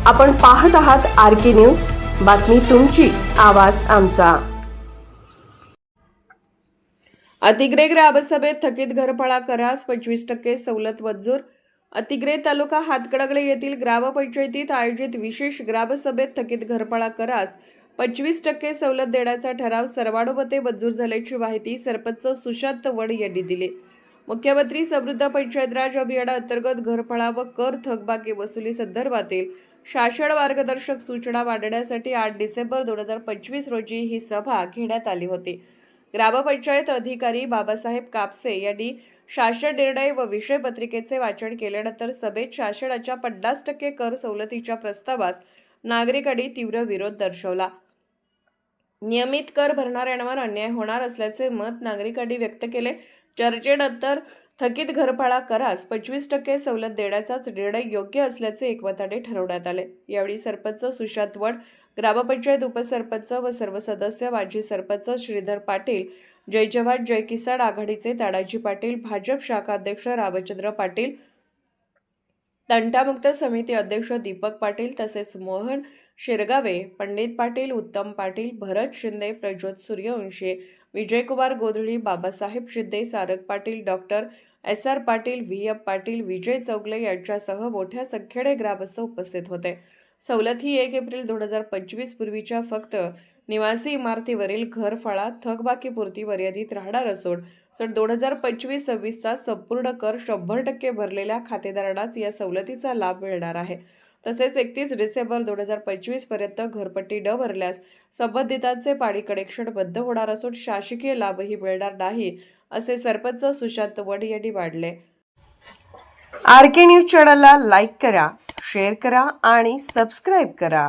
आपण पाहत आहात RK न्यूज, बातमी तुमची, आवाज आमचा। अतिग्रे ग्रामसभेत थकीत घरफाळा करास 25% सवलत मंजूर। अतिग्रे तालुका हातकणंगले येथील ग्रामपंचायतीत आयोजित विशेष ग्रामसभेत थकीत घरफाळा करास 25% सवलत देण्याचा ठराव सर्वानुमते मंजूर झाल्याची माहिती सरपंच सुशांत वड यांनी दिली। मुख्यमंत्री समृद्ध पंचायत राज अभियानाअंतर्गत घरफाळा व कर थकबाकी वसुली संदर्भातील शासन मार्गदर्शक सूचना मांडण्यासाठी 8 डिसेंबर 2025 रोजी ही सभा घेण्यात आली होती। ग्रामपंचायत अधिकारी बाबासाहेब कापसे यांनी शासन निर्णय व विषय पत्रिकेचे वाचन केल्यानंतर सभेत शासनाच्या 50% कर सवलतीच्या प्रस्तावास नागरिकांनी तीव्र विरोध दर्शवला। नियमित कर भरणाऱ्यांवर अन्याय होणार असल्याचे मत नागरिकांनी व्यक्त केले। चर्चेनंतर थकीत घरफाळा करास 25% सवलत देण्याचाच निर्णय योग्य असल्याचे एकमताने ठरवण्यात आले। यावेळी सरपंच सुशांत वड, ग्रामपंचायत उपसरपंच व सर्व सदस्य, माजी सरपंच श्रीधर पाटील, जय जवान जय किसान आघाडीचे तानाजी पाटील, भाजप शाखा अध्यक्ष रामचंद्र पाटील, तंटामुक्त समिती अध्यक्ष दीपक पाटील तसेच Mohan Shirgave, Pandit Patil, Uttam Patil, Bharat Shinde, Prajyot Suryavanshi, Vijaykumar Godhali, Babasaheb Shinde, Sarang Patil, doctor SR Patil, VF Patil, Vijay Chougale यांच्यासह मोठ्या संख्येने ग्रामस्थ उपस्थित होते। सवलत ही 1 एप्रिल 2025 पूर्वीच्या फक्त निवासी इमारतीवरील घरफाळा थकबाकीपुरती मर्यादित राहणार असून सन 2025-26चा संपूर्ण कर 100% भरलेल्या खातेदारांनाच या सवलतीचा लाभ मिळणार आहे। तसेच 31 डिसेंबर 2025 पर्यंत घरपट्टी न भरल्यास संबंधितांचे पाणी कनेक्शन बंद होणार असून शासकीय लाभही मिळणार नाही, असे सरपंच सुशांत वड यांनी मांडले। RK न्यूज चॅनलला लाईक करा, शेअर करा आणि सबस्क्राईब करा।